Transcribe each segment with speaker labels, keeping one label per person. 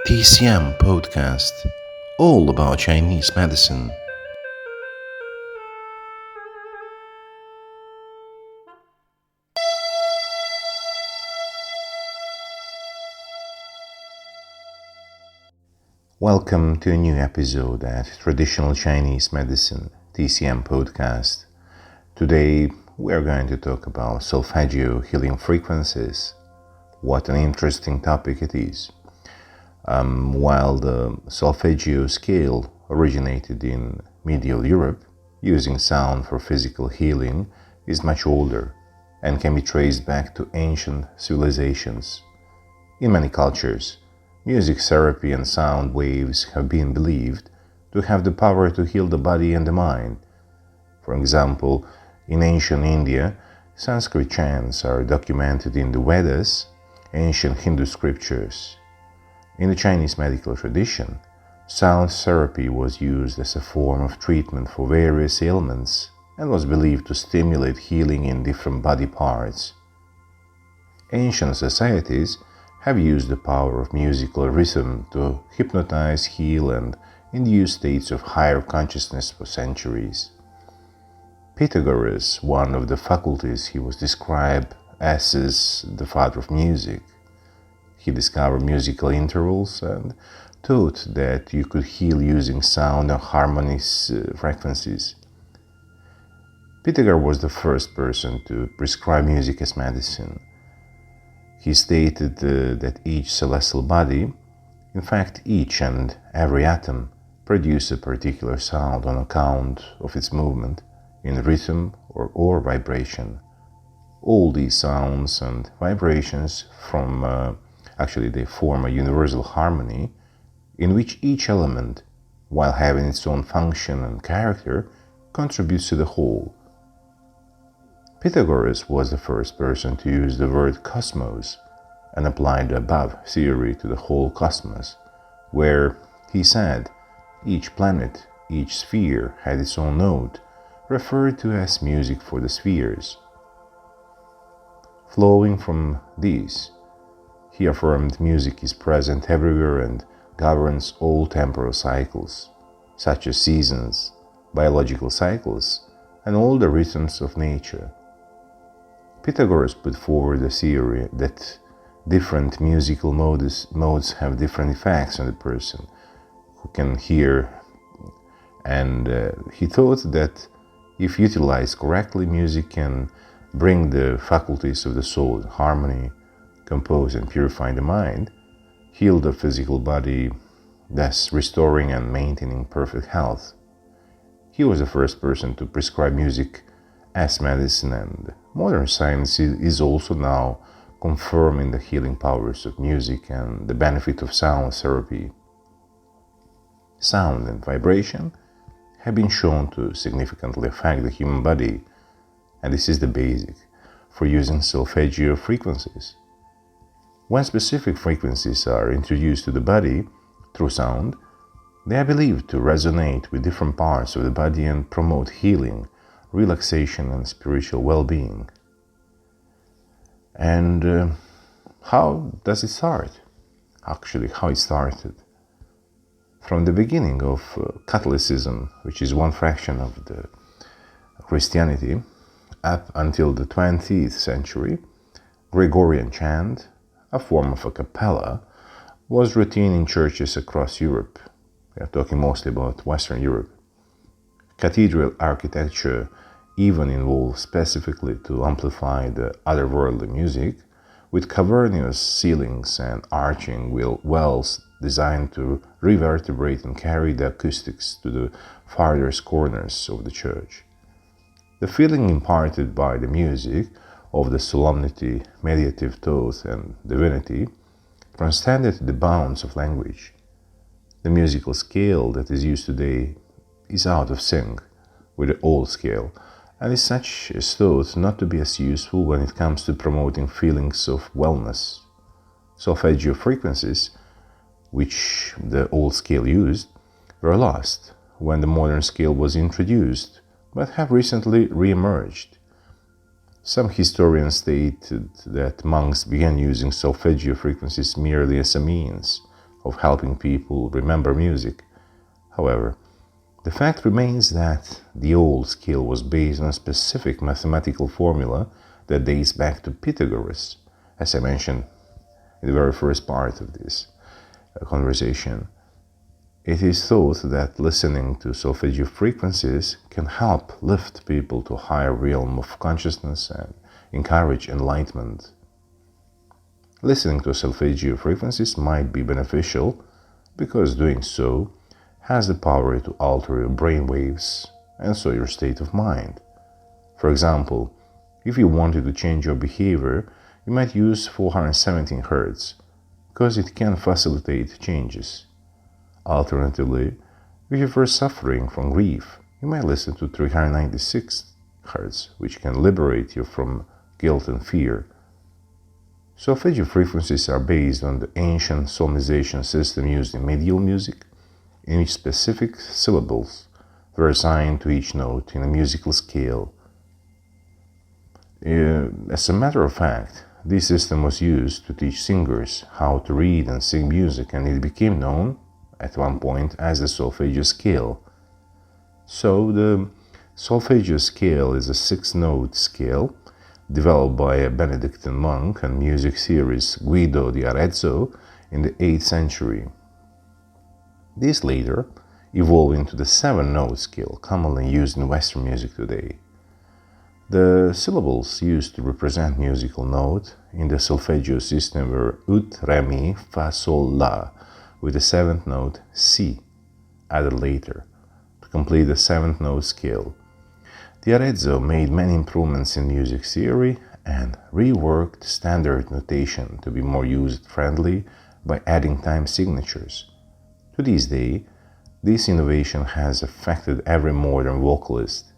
Speaker 1: TCM podcast, all about Chinese medicine. Welcome to a new episode at Traditional Chinese Medicine TCM podcast. Today we are going to talk about Solfeggio healing frequencies. What an interesting topic it is. While the Solfeggio scale originated in medieval Europe, using sound for physical healing is much older and can be traced back to ancient civilizations. In many cultures, music therapy and sound waves have been believed to have the power to heal the body and the mind. For example, in ancient India, Sanskrit chants are documented in the Vedas, ancient Hindu scriptures. In the Chinese medical tradition, sound therapy was used as a form of treatment for various ailments and was believed to stimulate healing in different body parts. Ancient societies have used the power of musical rhythm to hypnotize, heal, and induce states of higher consciousness for centuries. Pythagoras, one of the faculties, he was described as the father of music. He discovered musical intervals and taught that you could heal using sound and harmonic frequencies. Pythagoras was the first person to prescribe music as medicine. He stated that each celestial body, in fact each and every atom, produces a particular sound on account of its movement in rhythm or vibration. All these sounds and vibrations they form a universal harmony in which each element, while having its own function and character, contributes to the whole. Pythagoras was the first person to use the word cosmos and apply the above theory to the whole cosmos, where he said each planet, each sphere had its own note, referred to as music for the spheres. Flowing from these, he affirmed music is present everywhere and governs all temporal cycles, such as seasons, biological cycles, and all the rhythms of nature. Pythagoras put forward the theory that different musical modes have different effects on the person who can hear, and he thought that if utilized correctly, music can bring the faculties of the soul in harmony, compose and purify the mind, heal the physical body, thus restoring and maintaining perfect health. He was the first person to prescribe music as medicine, and modern science is also now confirming the healing powers of music and the benefit of sound therapy. Sound and vibration have been shown to significantly affect the human body, and this is the basic for using Solfeggio frequencies. When specific frequencies are introduced to the body through sound, they are believed to resonate with different parts of the body and promote healing, relaxation, and spiritual well-being. And how does it start? Actually, how it started. From the beginning of Catholicism, which is one fraction of the Christianity, up until the 20th century, Gregorian chant, a form of a cappella, was routine in churches across Europe. We are talking mostly about Western Europe. Cathedral architecture even involved specifically to amplify the otherworldly music, with cavernous ceilings and arching wells designed to reverberate and carry the acoustics to the farthest corners of the church. The feeling imparted by the music of the solemnity, meditative thought, and divinity transcended the bounds of language. The musical scale that is used today is out of sync with the old scale, and is such as thought not to be as useful when it comes to promoting feelings of wellness. Solfeggio frequencies, which the old scale used, were lost when the modern scale was introduced, but have recently re-emerged. Some historians stated that monks began using Solfeggio frequencies merely as a means of helping people remember music. However, the fact remains that the old scale was based on a specific mathematical formula that dates back to Pythagoras, as I mentioned in the very first part of this conversation. It is thought that listening to solfeggio frequencies can help lift people to a higher realm of consciousness and encourage enlightenment. Listening to solfeggio frequencies might be beneficial because doing so has the power to alter your brain waves and so your state of mind. For example, if you wanted to change your behavior, you might use 417 Hz because it can facilitate changes. Alternatively, if you were suffering from grief, you might listen to 396 Hz, which can liberate you from guilt and fear. Solfeggio frequencies are based on the ancient solmization system used in medieval music, in which specific syllables were assigned to each note in a musical scale. As a matter of fact, this system was used to teach singers how to read and sing music, and it became known at one point as the solfeggio scale. So the solfeggio scale is a 6-note scale developed by a Benedictine monk and music theorist Guido di Arezzo in the 8th century. This later evolved into the 7-note scale commonly used in Western music today. The syllables used to represent musical note in the solfeggio system were ut, re, mi, fa, sol, la, with the 7th note Si added later to complete the 7th note scale. Di Arezzo made many improvements in music theory and reworked standard notation to be more user-friendly by adding time signatures. To this day, this innovation has affected every modern vocalist.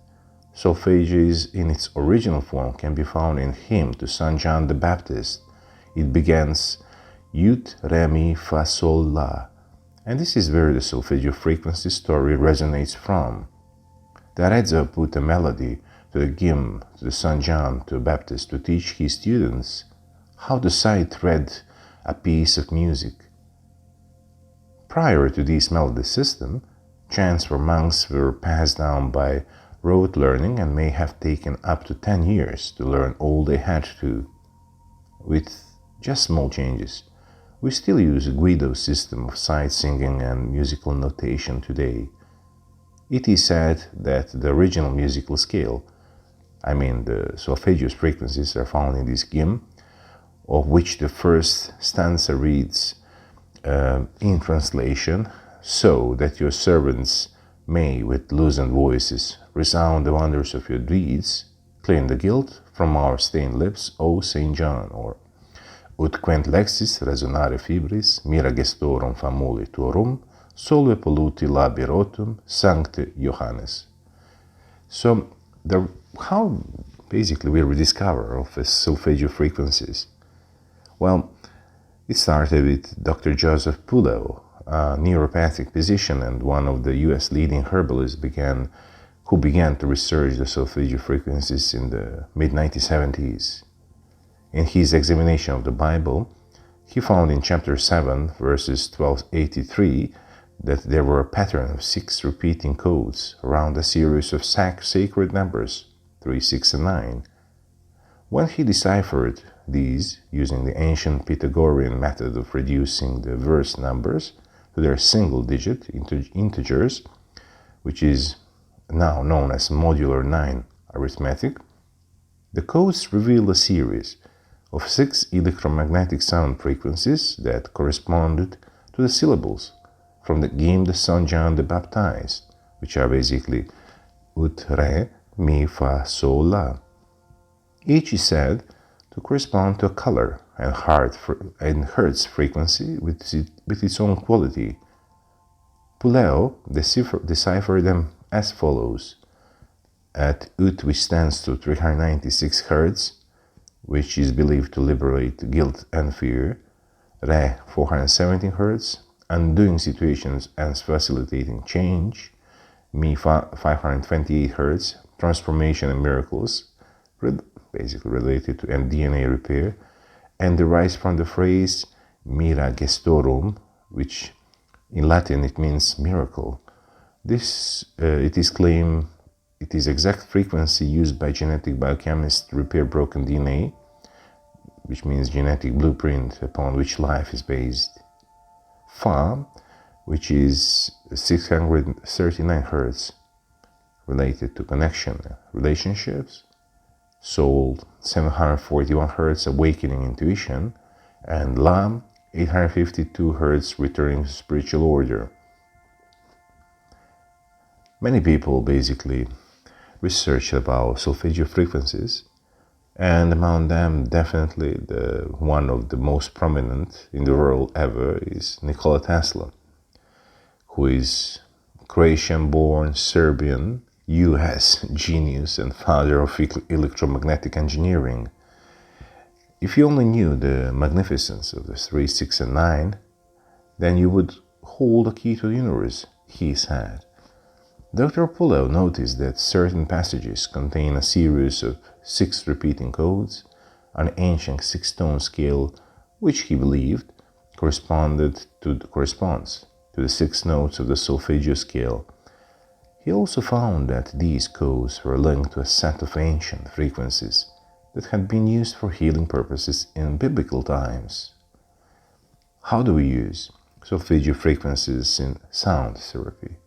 Speaker 1: Solfeggio in its original form can be found in Hymn to St. John the Baptist. It begins ut, re, mi, fa, sol, la, and this is where the solfeggio frequency story resonates from. Di Arezzo put a melody to the hymn to the St. John the Baptist to teach his students how to sight-read a piece of music. Prior to this melody system, chants for monks were passed down by rote learning and may have taken up to 10 years to learn all they had to. With just small changes, we still use Guido's system of sight singing and musical notation today. It is said that the original musical scale, the solfeggio frequencies, are found in this hymn, of which the first stanza reads in translation, so that your servants may, with loosened voices, resound the wonders of your deeds, clean the guilt from our stained lips, O Saint John, or ut quent lexis resonare fibris, mira gestorum famuli tuorum, solve polluti labi rotum, sancte Johannes. So, how basically we rediscover of the solfeggio frequencies? Well, it started with Dr. Joseph Pulev, a neuropathic physician and one of the U.S. leading herbalists who began to research the solfeggio frequencies in the mid-1970s. In his examination of the Bible, he found in chapter 7, verses 1283, that there were a pattern of 6 repeating codes around a series of sacred numbers, 3, 6, and 9. When he deciphered these using the ancient Pythagorean method of reducing the verse numbers to their single-digit integers, which is now known as modular 9 arithmetic, the codes reveal a series of 6 electromagnetic sound frequencies that corresponded to the syllables from the hymn to St. John the Baptist, which are basically ut, re, mi, fa, sol, la. Each is said to correspond to a color and hertz frequency with its own quality. Pulev deciphered them as follows. At ut, which stands to 396 Hz, which is believed to liberate guilt and fear, re, 417 Hz, undoing situations and facilitating change, mi, 528 Hz, transformation and miracles, basically related to DNA repair, and derives from the phrase mira gestorum, which in Latin it means miracle. It is claimed it is exact frequency used by genetic biochemists to repair broken DNA, which means genetic blueprint upon which life is based. Fa, which is 639 Hz, related to connection, relationships. Soul, 741 Hz, awakening intuition. And La, 852 Hz, returning to spiritual order. Many people basically research about solfeggio frequencies, and among them definitely one of the most prominent in the world ever is Nikola Tesla, who is Croatian-born Serbian US genius and father of electromagnetic engineering. If you only knew the magnificence of the 3, 6 and 9, then you would hold a key to the universe, he said. Dr. Pullo noticed that certain passages contain a series of 6 repeating codes, an ancient 6-tone scale, which he believed corresponds to the 6 notes of the solfeggio scale. He also found that these codes were linked to a set of ancient frequencies that had been used for healing purposes in biblical times. How do we use solfeggio frequencies in sound therapy?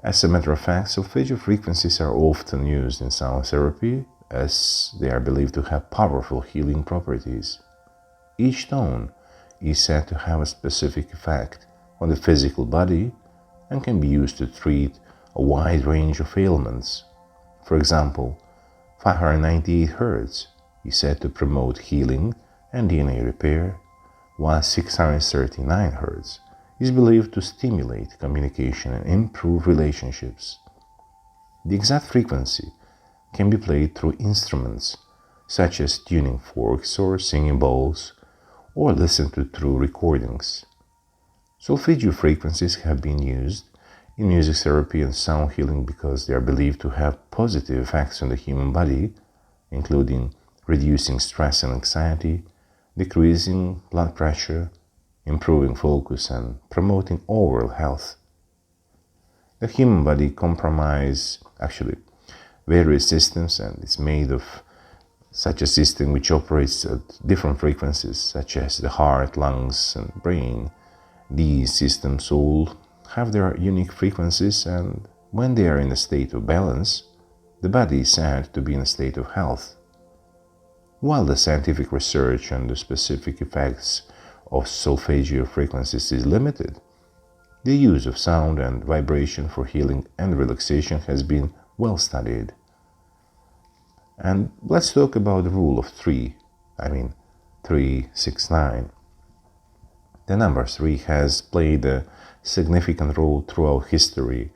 Speaker 1: As a matter of fact, solfeggio frequencies are often used in sound therapy as they are believed to have powerful healing properties. Each tone is said to have a specific effect on the physical body and can be used to treat a wide range of ailments. For example, 598 Hz is said to promote healing and DNA repair, while 639 Hz is believed to stimulate communication and improve relationships. The exact frequency can be played through instruments such as tuning forks or singing bowls, or listened to through recordings. Solfeggio frequencies have been used in music therapy and sound healing because they are believed to have positive effects on the human body, including reducing stress and anxiety, decreasing blood pressure, improving focus, and promoting overall health. The human body comprises various systems, and it's made of such a system which operates at different frequencies, such as the heart, lungs, and brain. These systems all have their unique frequencies, and when they are in a state of balance, the body is said to be in a state of health. While the scientific research on the specific effects of solfeggio frequencies is limited, the use of sound and vibration for healing and relaxation has been well studied. And let's talk about the rule of 3, 3, 6, 9. The number 3 has played a significant role throughout history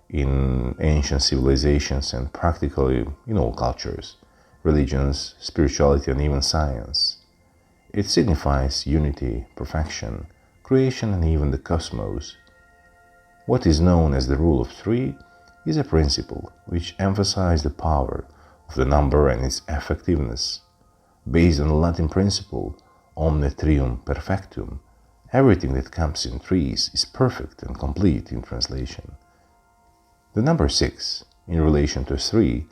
Speaker 1: in ancient civilizations and practically in all cultures, religions, spirituality, and even science. It signifies unity, perfection, creation, and even the cosmos. What is known as the rule of 3 is a principle which emphasizes the power of the number and its effectiveness. Based on the Latin principle, omne trium perfectum, everything that comes in threes is perfect and complete in translation. The number 6, in relation to 3,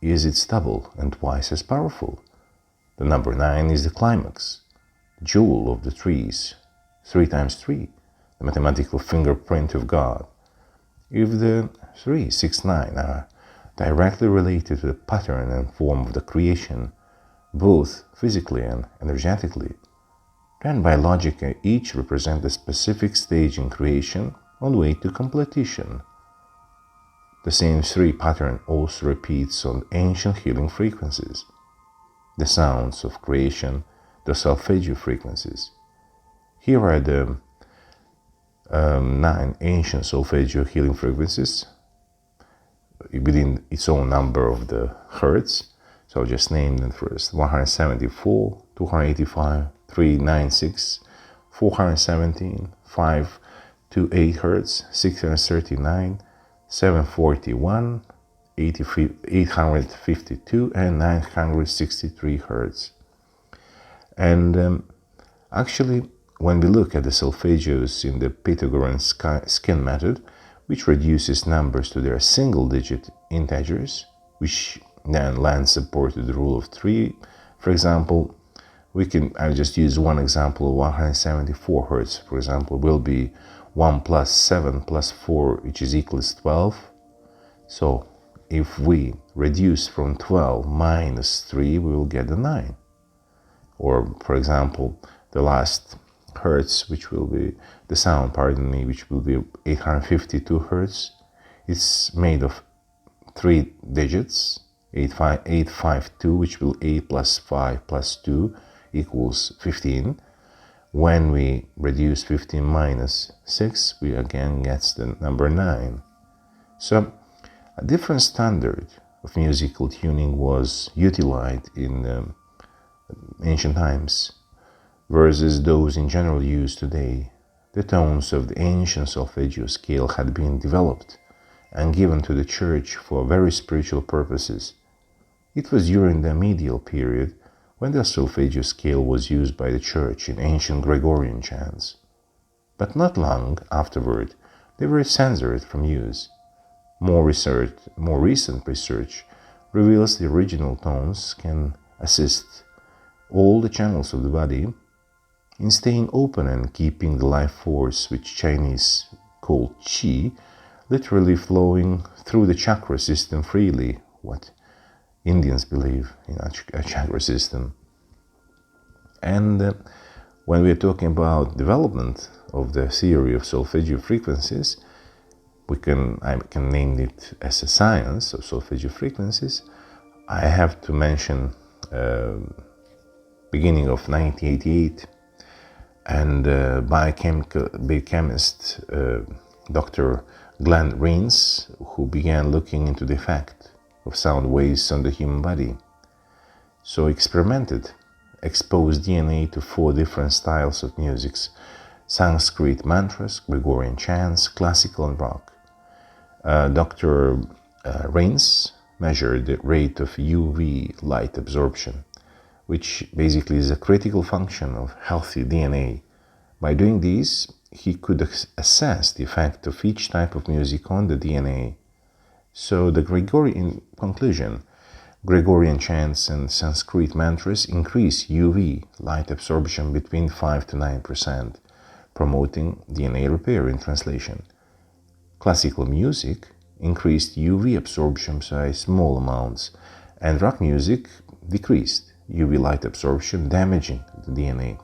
Speaker 1: is its double and twice as powerful. The number 9 is the climax, the jewel of the trees, 3 times 3, the mathematical fingerprint of God. If the 3, 6, 9 are directly related to the pattern and form of the creation, both physically and energetically, then by logic each represent a specific stage in creation on the way to completion. The same 3 pattern also repeats on ancient healing frequencies, the sounds of creation, the solfeggio frequencies. Here are the 9 ancient solfeggio healing frequencies within its own number of the hertz. So I'll just name them first: 174, 285, 396, 417, 528 Hz, 639, 741, 852, and 963 Hz. And actually, when we look at the solfeggios in the Pythagoras skin method, which reduces numbers to their single-digit integers, which then lends support to the rule of 3, for example, I'll just use one example of 174 Hertz, for example, will be 1 plus 7 plus 4, which is equals 12. So if we reduce from 12 minus 3, we will get the 9. Or, for example, the last Hertz, which will be the sound, which will be 852 Hertz. It's made of 3 digits, 852, which will 8 plus 5 plus 2 equals 15. When we reduce 15 minus 6, we again get the number 9. So a different standard of musical tuning was utilized in ancient times versus those in general use today. The tones of the ancient solfeggio scale had been developed and given to the church for very spiritual purposes. It was during the medieval period when the solfeggio scale was used by the church in ancient Gregorian chants. But not long afterward, they were censored from use. More recent research reveals the original tones can assist all the channels of the body in staying open and keeping the life force, which Chinese call qi, literally flowing through the chakra system freely, what Indians believe in a chakra system. And when we're talking about development of the theory of solfeggio frequencies, I can name it as a science of solfeggio frequencies. I have to mention beginning of 1988, and biochemist Dr. Glenn Rains, who began looking into the effect of sound waves on the human body. So exposed DNA to 4 different styles of music: Sanskrit mantras, Gregorian chants, classical and rock. Dr. Rains measured the rate of UV light absorption, which basically is a critical function of healthy DNA. By doing this, he could assess the effect of each type of music on the DNA. So in conclusion, Gregorian chants and Sanskrit mantras increase UV light absorption between 5 to 9%, promoting DNA repair in translation. Classical music increased UV absorption by small amounts, and rock music decreased UV light absorption, damaging the DNA.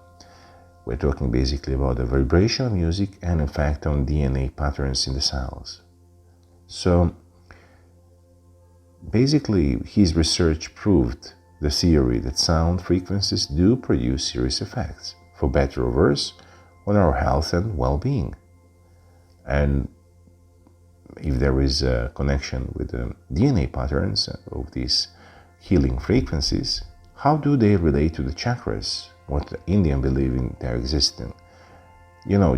Speaker 1: We're talking basically about the vibrational music and effect on DNA patterns in the cells. So basically, his research proved the theory that sound frequencies do produce serious effects, for better or worse, on our health and well-being. And if there is a connection with the DNA patterns of these healing frequencies, how do they relate to the chakras, what the Indian believe in their existence?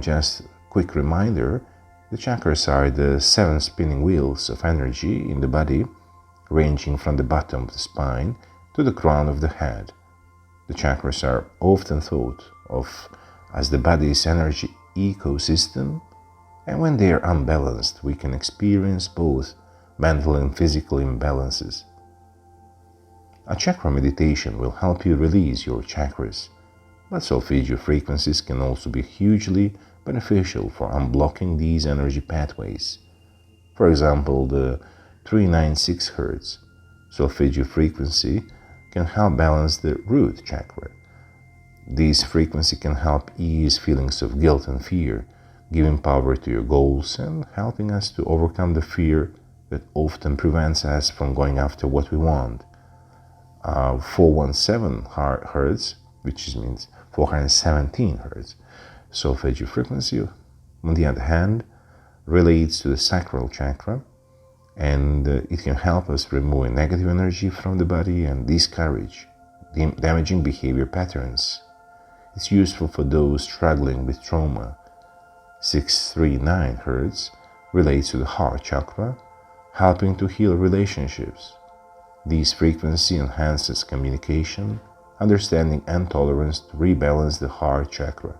Speaker 1: Just quick reminder, the chakras are the 7 spinning wheels of energy in the body, ranging from the bottom of the spine to the crown of the head. The chakras are often thought of as the body's energy ecosystem, and when they are unbalanced, we can experience both mental and physical imbalances. A chakra meditation will help you release your chakras, but solfeggio frequencies can also be hugely beneficial for unblocking these energy pathways. For example, the 396 Hz solfeggio frequency can help balance the root chakra. This frequency can help ease feelings of guilt and fear, giving power to your goals and helping us to overcome the fear that often prevents us from going after what we want. 417 Hz, which means 417 Hz solfeggio frequency, on the other hand, relates to the sacral chakra, and it can help us remove negative energy from the body and discourage damaging behavior patterns. It's useful for those struggling with trauma. 639 Hz relates to the heart chakra, helping to heal relationships. This frequency enhances communication, understanding, and tolerance to rebalance the heart chakra.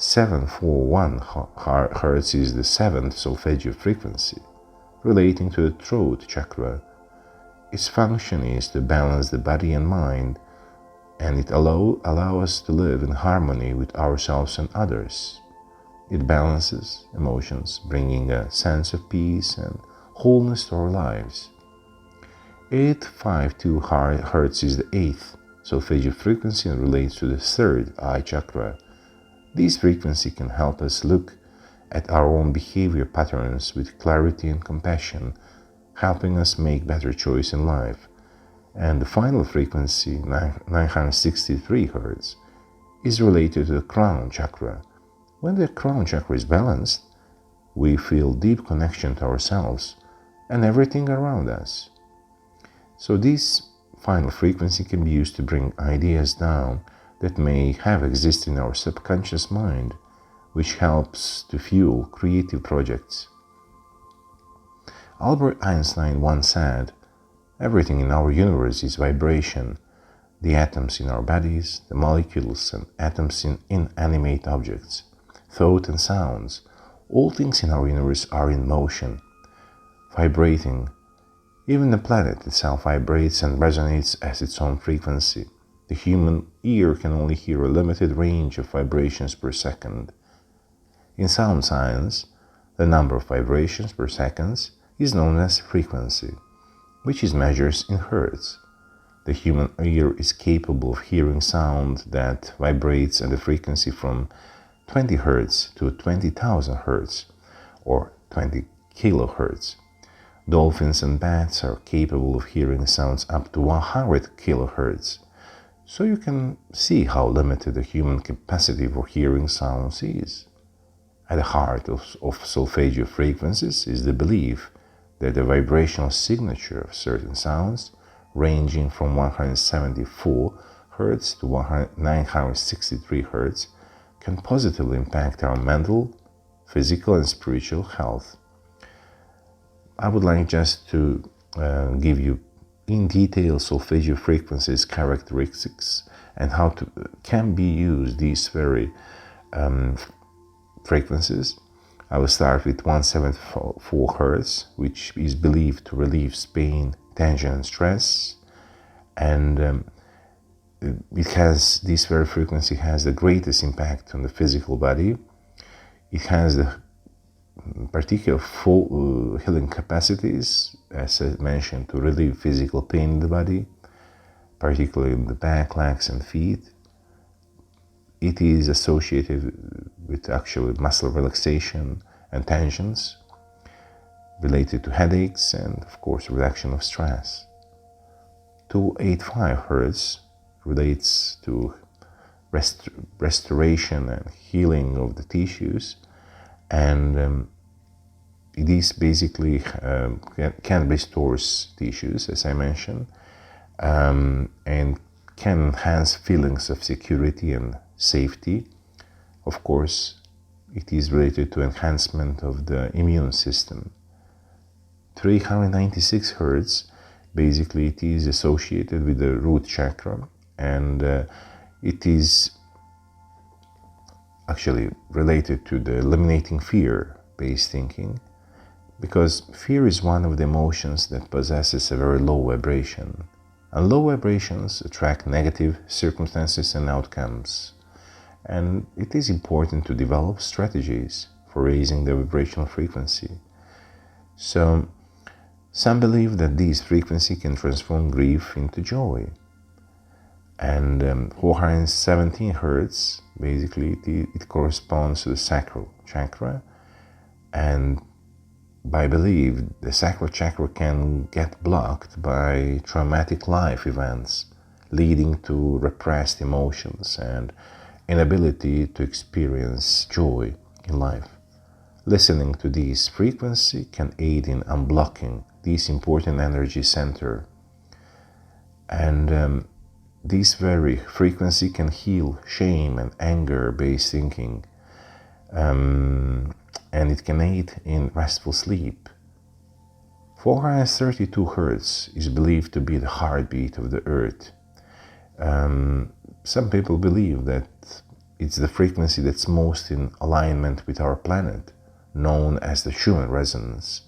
Speaker 1: 741 Hz is the seventh solfeggio frequency, relating to the throat chakra. Its function is to balance the body and mind, and it allow us to live in harmony with ourselves and others. It balances emotions, bringing a sense of peace and wholeness to our lives. 852 Hz is the eighth solfeggio frequency and relates to the third eye chakra. This frequency can help us look at our own behavior patterns with clarity and compassion, helping us make better choices in life. And the final frequency, 963 Hz, is related to the crown chakra. When the crown chakra is balanced, we feel deep connection to ourselves and everything around us. So this final frequency can be used to bring ideas down that may have existed in our subconscious mind, which helps to fuel creative projects. Albert Einstein once said, "Everything in our universe is vibration. The atoms in our bodies, the molecules and atoms in inanimate objects, thought and sounds, all things in our universe are in motion, vibrating. Even the planet itself vibrates and resonates as its own frequency. The human ear can only hear a limited range of vibrations per second. In sound science, the number of vibrations per second is known as frequency, which is measured in hertz. The human ear is capable of hearing sound that vibrates at a frequency from 20 Hz to 20,000 Hz, or 20 kilohertz. Dolphins and bats are capable of hearing sounds up to 100 kilohertz. So you can see how limited the human capacity for hearing sounds is. At the heart of solfeggio frequencies is the belief that the vibrational signature of certain sounds, ranging from 174 Hz to 963 Hz, can positively impact our mental, physical, and spiritual health. I would like just to give you in detail solfeggio frequencies characteristics and how can be used these very frequencies. I will start with 174 Hz, which is believed to relieve pain, tension, and stress. And this very frequency has the greatest impact on the physical body. It has the particular full healing capacities, as I mentioned, to relieve physical pain in the body, particularly in the back, legs, and feet. It is associated with actually muscle relaxation and tensions related to headaches and, of course, reduction of stress. 285 Hz relates to restoration and healing of the tissues, and this basically can restore tissues, as I mentioned, and can enhance feelings of security and safety. Of course, it is related to enhancement of the immune system. 396 Hz, basically it is associated with the root chakra, and it is actually related to the eliminating fear-based thinking, because fear is one of the emotions that possesses a very low vibration, and low vibrations attract negative circumstances and outcomes. And it is important to develop strategies for raising the vibrational frequency. So, some believe that this frequency can transform grief into joy. And 417 Hz, basically it corresponds to the sacral chakra, and by belief, the sacral chakra can get blocked by traumatic life events, leading to repressed emotions and inability to experience joy in life. Listening to this frequency can aid in unblocking this important energy center. And this very frequency can heal shame and anger-based thinking, and it can aid in restful sleep. 432 Hz is believed to be the heartbeat of the earth. Some people believe that it's the frequency that's most in alignment with our planet, known as the Schumann resonance,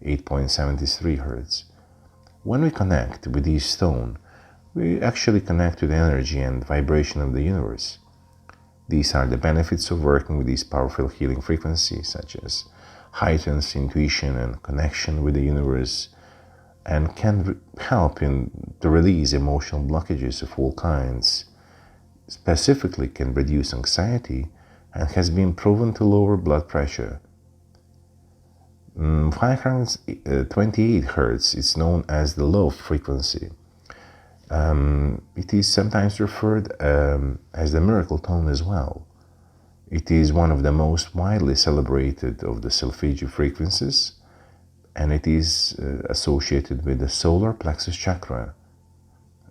Speaker 1: 8.73 Hz. When we connect with this tone, we actually connect to the energy and vibration of the universe. These are the benefits of working with these powerful healing frequencies, such as heightened intuition and connection with the universe, and can help to release emotional blockages of all kinds. Specifically can reduce anxiety and has been proven to lower blood pressure. 528 Hz is known as the low frequency. It is sometimes referred as the miracle tone as well. It is one of the most widely celebrated of the Solfeggio frequencies, and it is associated with the solar plexus chakra.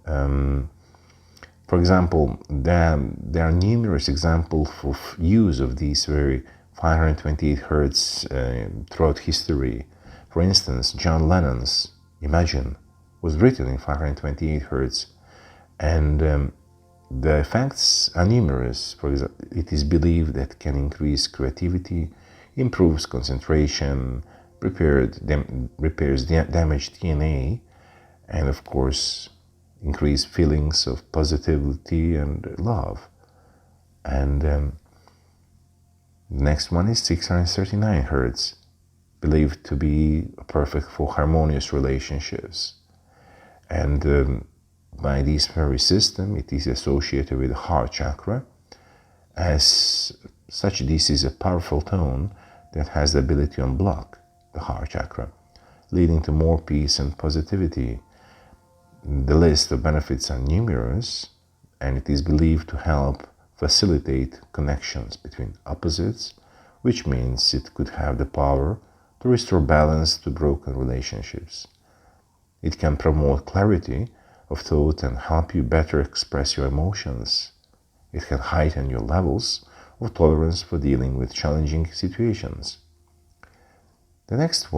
Speaker 1: For example, there are numerous examples of use of these very 528 Hz throughout history. For instance, John Lennon's Imagine was written in 528 Hz, and the effects are numerous. For example, it is believed that can increase creativity, improves concentration, repairs damaged DNA, and of course increase feelings of positivity and love. And the next one is 639 Hz, believed to be perfect for harmonious relationships. And by this very system, it is associated with the heart chakra. As such, this is a powerful tone that has the ability to unblock the heart chakra, leading to more peace and positivity. The list of benefits are numerous, and it is believed to help facilitate connections between opposites, which means it could have the power to restore balance to broken relationships. It can promote clarity of thought and help you better express your emotions. It can heighten your levels of tolerance for dealing with challenging situations. The next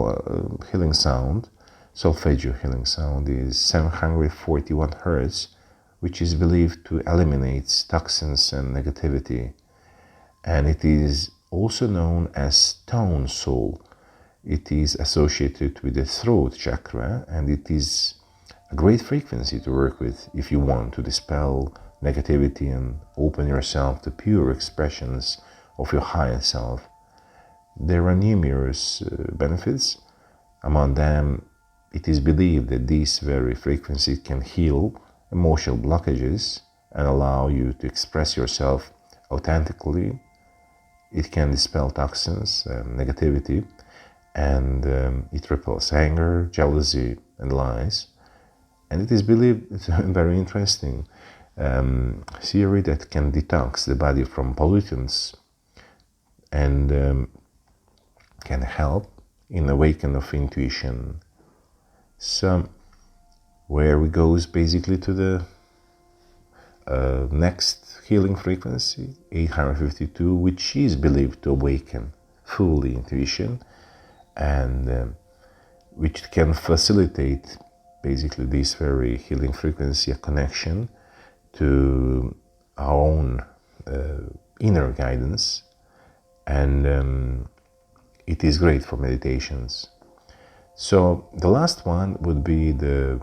Speaker 1: healing sound, Solfeggio healing sound, is 741 Hz, which is believed to eliminate toxins and negativity. And it is also known as tone soul. It is associated with the throat chakra, and it is a great frequency to work with if you want to dispel negativity and open yourself to pure expressions of your higher self. There are numerous benefits. Among them, it is believed that this very frequency can heal emotional blockages and allow you to express yourself authentically. It can dispel toxins, negativity, and it repels anger, jealousy, and lies. And it is believed, it's a very interesting theory, that can detox the body from pollutants and can help in awakening of intuition. So, where we goes basically to the next healing frequency, 852, which is believed to awaken fully intuition, and which can facilitate basically this very healing frequency, a connection to our own inner guidance, and it is great for meditations. So the last one would be the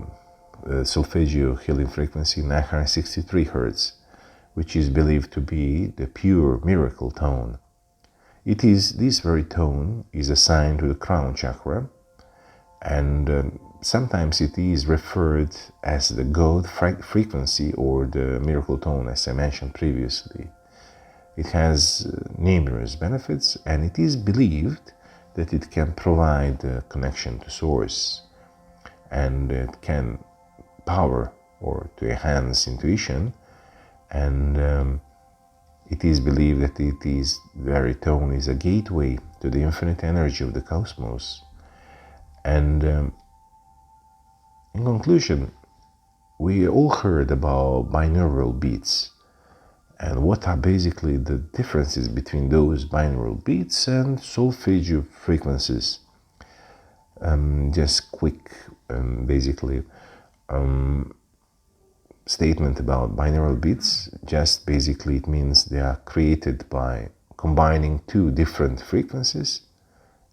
Speaker 1: Solfeggio healing frequency 963 Hz, which is believed to be the pure miracle tone. This very tone is assigned to the crown chakra, and sometimes it is referred as the God frequency or the miracle tone, as I mentioned previously. It has numerous benefits, and it is believed that it can provide a connection to source, and it can power or to enhance intuition, and it is believed that very tone is a gateway to the infinite energy of the cosmos. And in conclusion, we all heard about binaural beats, and what are basically the differences between those binaural beats and Solfeggio frequencies. Just quick, basically. statement about binaural beats, just basically it means they are created by combining two different frequencies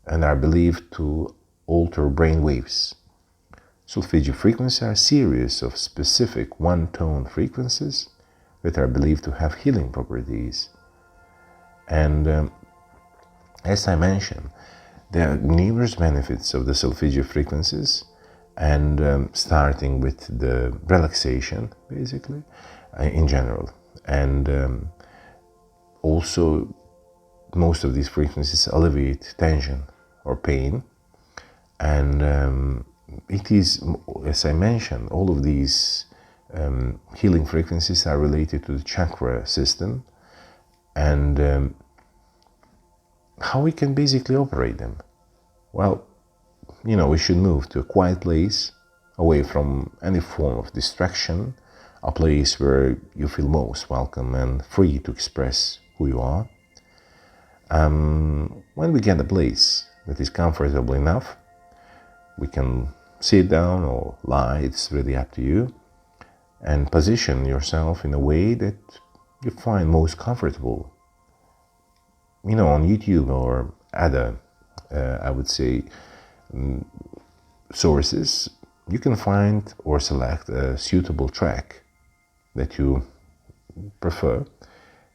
Speaker 1: and are believed to alter brain waves. Solfeggio frequencies are a series of specific one-tone frequencies that are believed to have healing properties. And as I mentioned, there are numerous benefits of the solfeggio frequencies, and starting with the relaxation, basically, in general. And also, most of these frequencies alleviate tension or pain. And it is, as I mentioned, all of these healing frequencies are related to the chakra system, and how we can basically operate them. Well, we should move to a quiet place, away from any form of distraction, a place where you feel most welcome and free to express who you are. When we get a place that is comfortable enough, we can sit down or lie, it's really up to you, and position yourself in a way that you find most comfortable. On YouTube or other, I would say, sources, you can find or select a suitable track that you prefer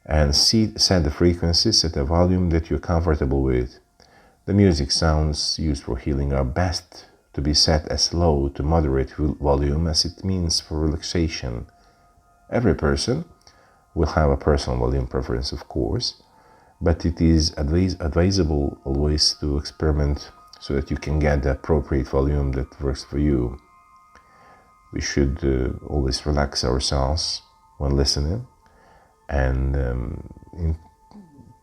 Speaker 1: and set the frequencies at a volume that you're comfortable with. The music sounds used for healing are best to be set as low to moderate volume as it means for relaxation. Every person will have a personal volume preference, of course, but it is advisable always to experiment so that you can get the appropriate volume that works for you. We should always relax ourselves when listening, and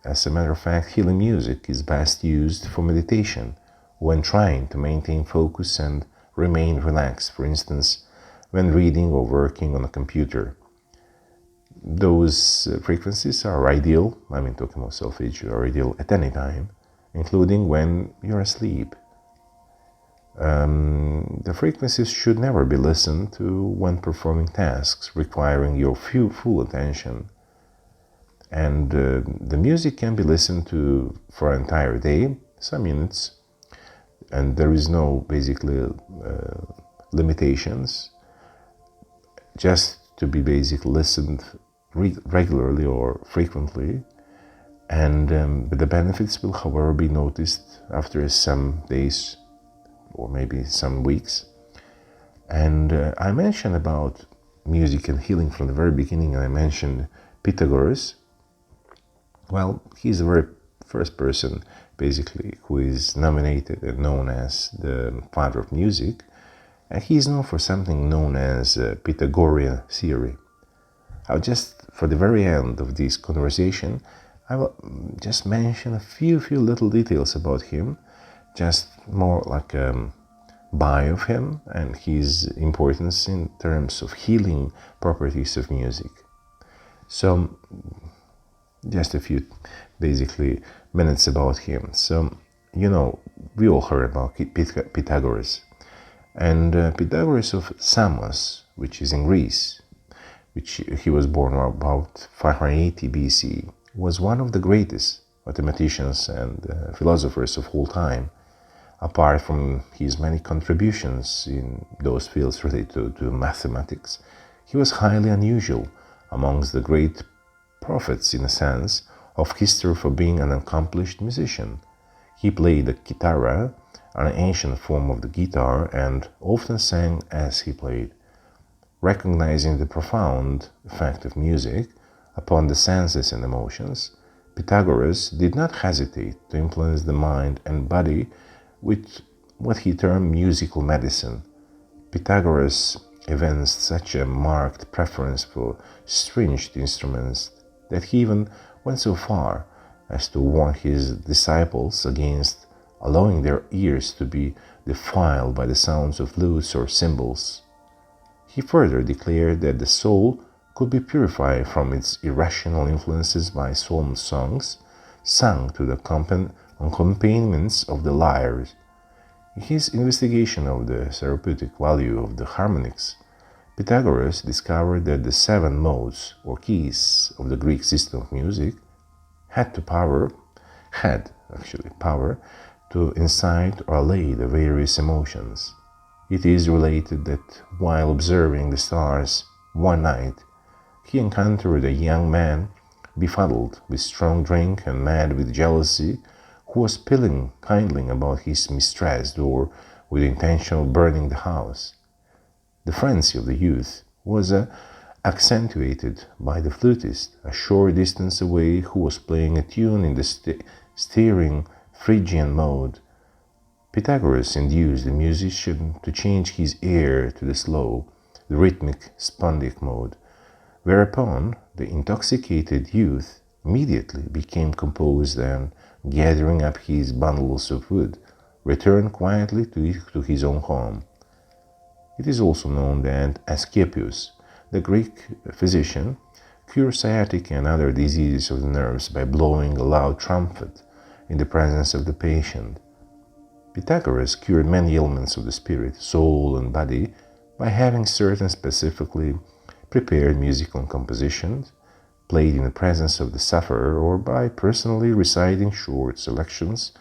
Speaker 1: as a matter of fact, healing music is best used for meditation when trying to maintain focus and remain relaxed, for instance, when reading or working on a computer. Those frequencies are ideal, talking about solfeggio, are ideal at any time, including when you're asleep. The frequencies should never be listened to when performing tasks requiring your full attention. And the music can be listened to for an entire day, some minutes, and there is no basically limitations, just to be basically listened regularly or frequently, and but the benefits will, however, be noticed after some days or maybe some weeks. And I mentioned about music and healing from the very beginning, and I mentioned Pythagoras. Well, he's the very first person basically who is nominated and known as the father of music, and he's known for something known as Pythagorean theory. I'll just, for the very end of this conversation, I will just mention a few little details about him, just more like a bio of him and his importance in terms of healing properties of music. So, just a few basically minutes about him. So, we all heard about Pythagoras, and Pythagoras of Samos, which is in Greece, which he was born about 580 BC, was one of the greatest mathematicians and philosophers of all time. Apart from his many contributions in those fields related to mathematics, he was highly unusual amongst the great prophets, in a sense, of history for being an accomplished musician. He played the kitara, an ancient form of the guitar, and often sang as he played. Recognizing the profound effect of music upon the senses and emotions, Pythagoras did not hesitate to influence the mind and body with what he termed musical medicine. Pythagoras evinced such a marked preference for stringed instruments that he even went so far as to warn his disciples against allowing their ears to be defiled by the sounds of lutes or cymbals. He further declared that the soul could be purified from its irrational influences by psalm songs sung to the accompaniments of the lyres. In his investigation of the therapeutic value of the harmonics, Pythagoras discovered that the 7 modes or keys of the Greek system of music had power to incite or allay the various emotions. It is related that while observing the stars one night, he encountered a young man befuddled with strong drink and mad with jealousy, who was kindling about his mistress or with the intention of burning the house. The frenzy of the youth was accentuated by the flutist a short distance away, who was playing a tune in the stirring Phrygian mode. Pythagoras induced the musician to change his ear to the rhythmic spondic mode, whereupon the intoxicated youth immediately became composed and, gathering up his bundles of wood, returned quietly to his own home. It is also known that Asclepius, the Greek physician, cured sciatic and other diseases of the nerves by blowing a loud trumpet in the presence of the patient. Pythagoras cured many ailments of the spirit, soul, and body by having certain specifically prepared musical compositions played in the presence of the sufferer, or by personally reciting short selections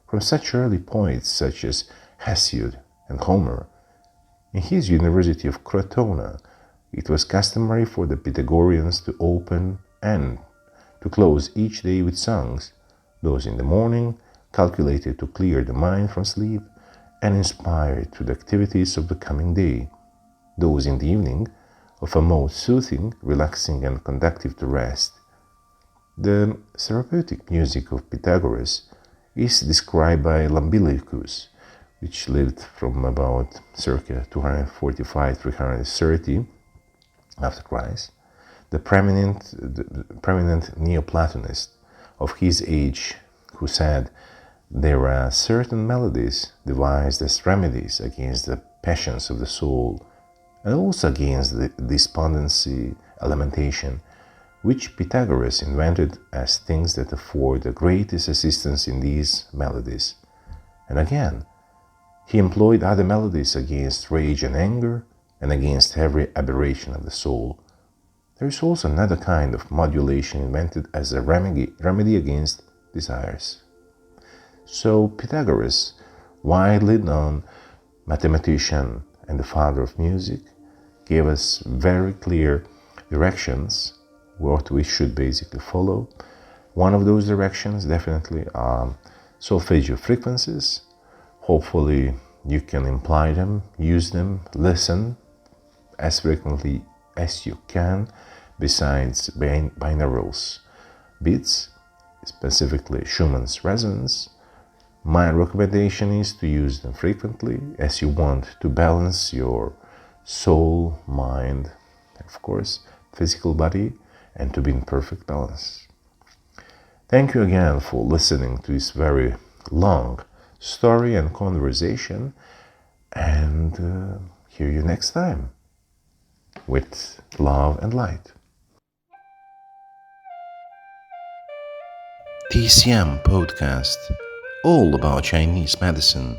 Speaker 1: from such early poets such as Hesiod and Homer. In his University of Crotona, it was customary for the Pythagoreans to open and to close each day with songs, those in the morning calculated to clear the mind from sleep and inspire it to the activities of the coming day, those in the evening of a most soothing, relaxing, and conducive to rest. The therapeutic music of Pythagoras is described by Lambilicus, which lived from about circa 245-330 after Christ, the preeminent Neoplatonist of his age, who said, "There are certain melodies devised as remedies against the passions of the soul, and also against the despondency, lamentation, which Pythagoras invented as things that afford the greatest assistance in these melodies." And again, he employed other melodies against rage and anger, and against every aberration of the soul. There is also another kind of modulation invented as a remedy against desires. So Pythagoras, widely known mathematician and the father of music, gave us very clear directions what we should basically follow. One of those directions definitely are Solfeggio Frequencies. Hopefully you can imply them, use them, listen as frequently as you can, besides binaurals beats, specifically Schumann's resonance. My recommendation is to use them frequently as you want to balance your soul, mind, of course, physical body, and to be in perfect balance. Thank you again for listening to this very long story and conversation, and hear you next time with love and light. TCM Podcast, all about Chinese medicine.